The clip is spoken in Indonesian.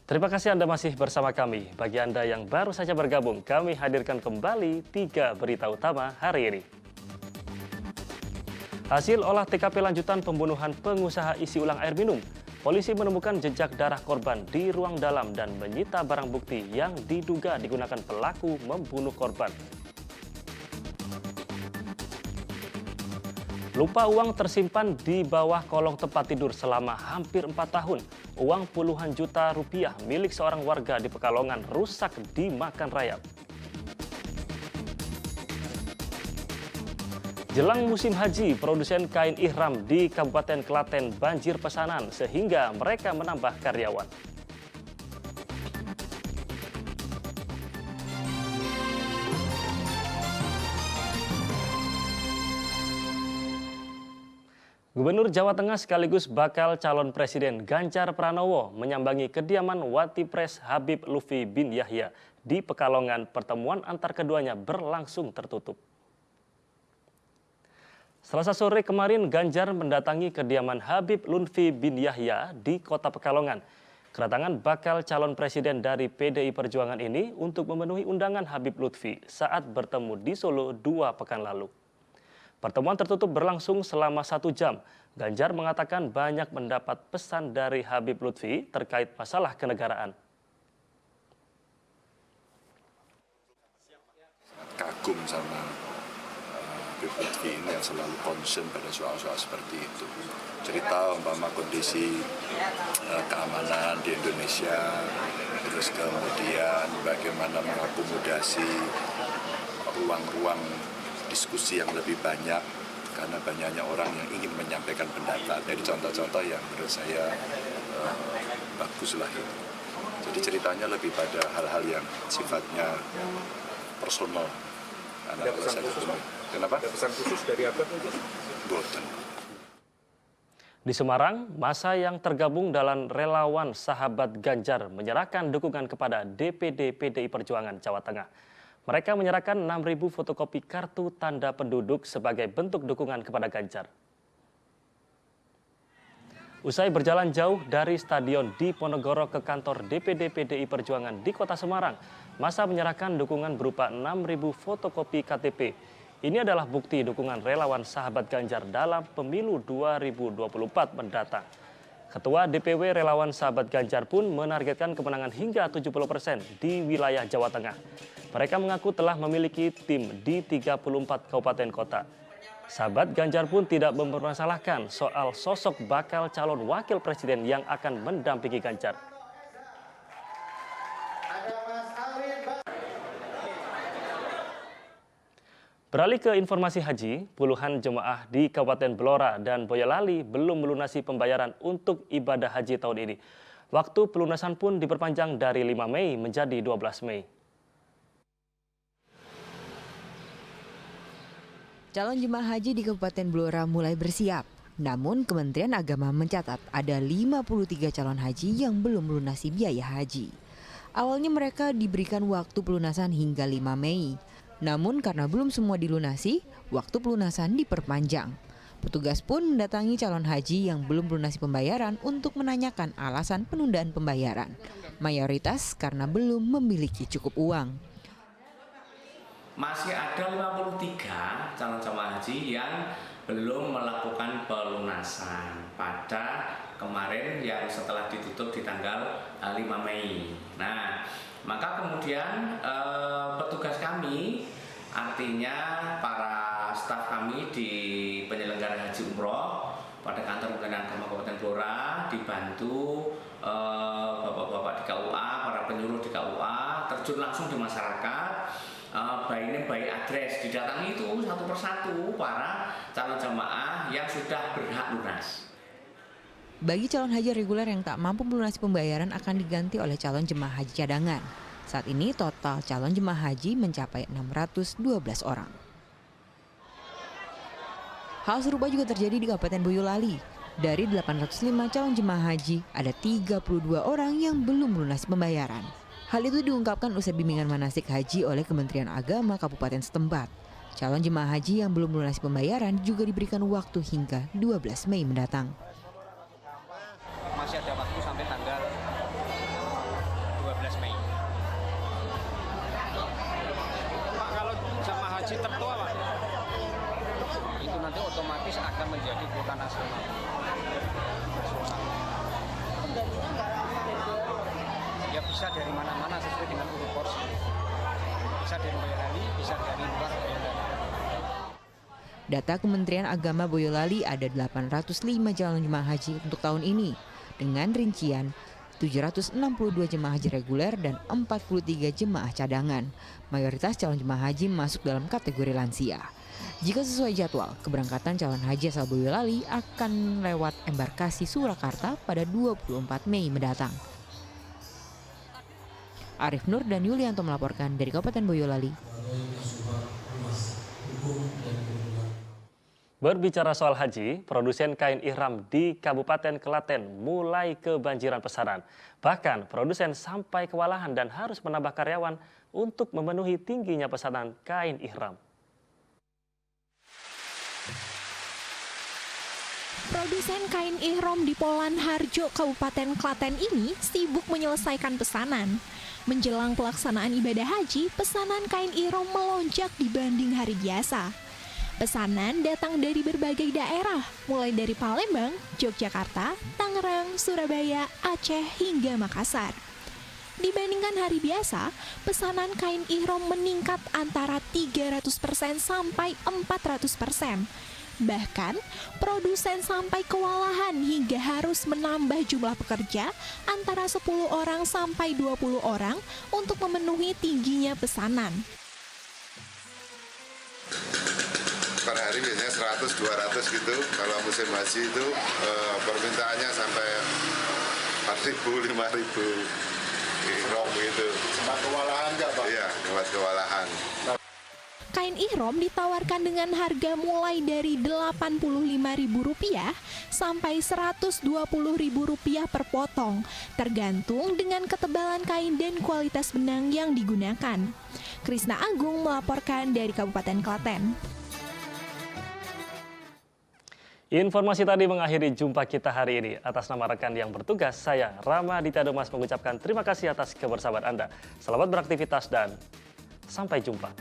Terima kasih Anda masih bersama kami. Bagi Anda yang baru saja bergabung, kami hadirkan kembali 3 berita utama hari ini. Hasil olah TKP lanjutan pembunuhan pengusaha isi ulang air minum. Polisi menemukan jejak darah korban di ruang dalam dan menyita barang bukti yang diduga digunakan pelaku membunuh korban. Lupa uang tersimpan di bawah kolong tempat tidur selama hampir 4 tahun. Uang puluhan juta rupiah milik seorang warga di Pekalongan rusak dimakan rayap. Jelang musim haji, produsen kain ihram di Kabupaten Klaten banjir pesanan sehingga mereka menambah karyawan. Gubernur Jawa Tengah sekaligus bakal calon Presiden Ganjar Pranowo menyambangi kediaman Watipres Habib Lutfi bin Yahya di Pekalongan. Pertemuan antar keduanya berlangsung tertutup. Selasa sore kemarin, Ganjar mendatangi kediaman Habib Lutfi bin Yahya di Kota Pekalongan. Kedatangan bakal calon presiden dari PDI Perjuangan ini untuk memenuhi undangan Habib Lutfi saat bertemu di Solo 2 pekan lalu. Pertemuan tertutup berlangsung selama 1 jam. Ganjar mengatakan banyak mendapat pesan dari Habib Lutfi terkait masalah kenegaraan. Kagum sama Habib Lutfi ini yang selalu concern pada soal-soal seperti itu. Cerita umpama kondisi keamanan di Indonesia, terus kemudian bagaimana mengakomodasi ruang-ruang diskusi yang lebih banyak karena banyaknya orang yang ingin menyampaikan pendapat. Jadi contoh-contoh yang menurut saya baguslah itu. Jadi ceritanya lebih pada hal-hal yang sifatnya personal. Ada pesan khusus, Pak? Kenapa? Ada pesan khusus dari apa? Boten. Di Semarang, massa yang tergabung dalam relawan sahabat Ganjar menyerahkan dukungan kepada DPD PDI Perjuangan Jawa Tengah. Mereka menyerahkan 6.000 fotokopi kartu tanda penduduk sebagai bentuk dukungan kepada Ganjar. Usai berjalan jauh dari stadion di Ponorogo ke kantor DPD PDI Perjuangan di Kota Semarang, massa menyerahkan dukungan berupa 6.000 fotokopi KTP. Ini adalah bukti dukungan relawan sahabat Ganjar dalam pemilu 2024 mendatang. Ketua DPW Relawan Sahabat Ganjar pun menargetkan kemenangan hingga 70% di wilayah Jawa Tengah. Mereka mengaku telah memiliki tim di 34 kabupaten kota. Sahabat Ganjar pun tidak mempermasalahkan soal sosok bakal calon wakil presiden yang akan mendampingi Ganjar. Beralih ke informasi haji, puluhan jemaah di Kabupaten Blora dan Boyolali belum melunasi pembayaran untuk ibadah haji tahun ini. Waktu pelunasan pun diperpanjang dari 5 Mei menjadi 12 Mei. Calon jemaah haji di Kabupaten Blora mulai bersiap. Namun Kementerian Agama mencatat ada 53 calon haji yang belum melunasi biaya haji. Awalnya mereka diberikan waktu pelunasan hingga 5 Mei. Namun karena belum semua dilunasi, waktu pelunasan diperpanjang. Petugas pun mendatangi calon haji yang belum melunasi pembayaran untuk menanyakan alasan penundaan pembayaran. Mayoritas karena belum memiliki cukup uang. Masih ada 53 calon jemaah haji yang belum melakukan pelunasan pada kemarin yang setelah ditutup di tanggal 5 Mei. Nah, maka kemudian petugas kami, artinya para staf kami di penyelenggara haji umroh pada kantor Kementerian Agama Kabupaten Blora dibantu bapak-bapak di KUA, para penyuluh di KUA terjun langsung di masyarakat, by address, didatangi itu satu persatu para calon jemaah yang sudah berhak lunas. Bagi calon haji reguler yang tak mampu melunasi pembayaran akan diganti oleh calon jemaah haji cadangan. Saat ini total calon jemaah haji mencapai 612 orang. Hal serupa juga terjadi di Kabupaten Boyolali. Dari 805 calon jemaah haji, ada 32 orang yang belum melunasi pembayaran. Hal itu diungkapkan usai bimbingan manasik haji oleh Kementerian Agama Kabupaten setempat. Calon jemaah haji yang belum melunasi pembayaran juga diberikan waktu hingga 12 Mei mendatang. Masih ada waktu sampai tanggal itu otomatis akan menjadi kuota nasional. Ya bisa dari mana-mana sesuai dengan urut porsi. Bisa dari Boyolali, bisa dari luar Boyolali. Data Kementerian Agama Boyolali ada 805 calon jemaah haji untuk tahun ini dengan rincian 762 jemaah haji reguler dan 43 jemaah cadangan. Mayoritas calon jemaah haji masuk dalam kategori lansia. Jika sesuai jadwal, keberangkatan calon haji asal Boyolali akan lewat embarkasi Surakarta pada 24 Mei mendatang. Arif Nur dan Yulianto melaporkan dari Kabupaten Boyolali. Berbicara soal haji, produsen kain ihram di Kabupaten Klaten mulai kebanjiran pesanan. Bahkan produsen sampai kewalahan dan harus menambah karyawan untuk memenuhi tingginya pesanan kain ihram. Produsen kain ihram di Polan Harjo, Kabupaten Klaten ini sibuk menyelesaikan pesanan. Menjelang pelaksanaan ibadah haji, pesanan kain ihram melonjak dibanding hari biasa. Pesanan datang dari berbagai daerah, mulai dari Palembang, Yogyakarta, Tangerang, Surabaya, Aceh, hingga Makassar. Dibandingkan hari biasa, pesanan kain ihram meningkat antara 300% sampai 400%. Bahkan, produsen sampai kewalahan hingga harus menambah jumlah pekerja antara 10 orang sampai 20 orang untuk memenuhi tingginya pesanan. Per hari biasanya 100-200 gitu. Kalau musim haji itu permintaannya sampai 4.000, 5.000 ihram gitu. Sempat kewalahan nggak Pak? Iya, sempat kewalahan. Kain ihram ditawarkan dengan harga mulai dari Rp85.000 sampai Rp120.000 per potong, tergantung dengan ketebalan kain dan kualitas benang yang digunakan. Krisna Agung melaporkan dari Kabupaten Klaten. Informasi tadi mengakhiri jumpa kita hari ini. Atas nama rekan yang bertugas, saya Rama Dita Domas mengucapkan terima kasih atas kebersamaan Anda. Selamat beraktivitas dan sampai jumpa.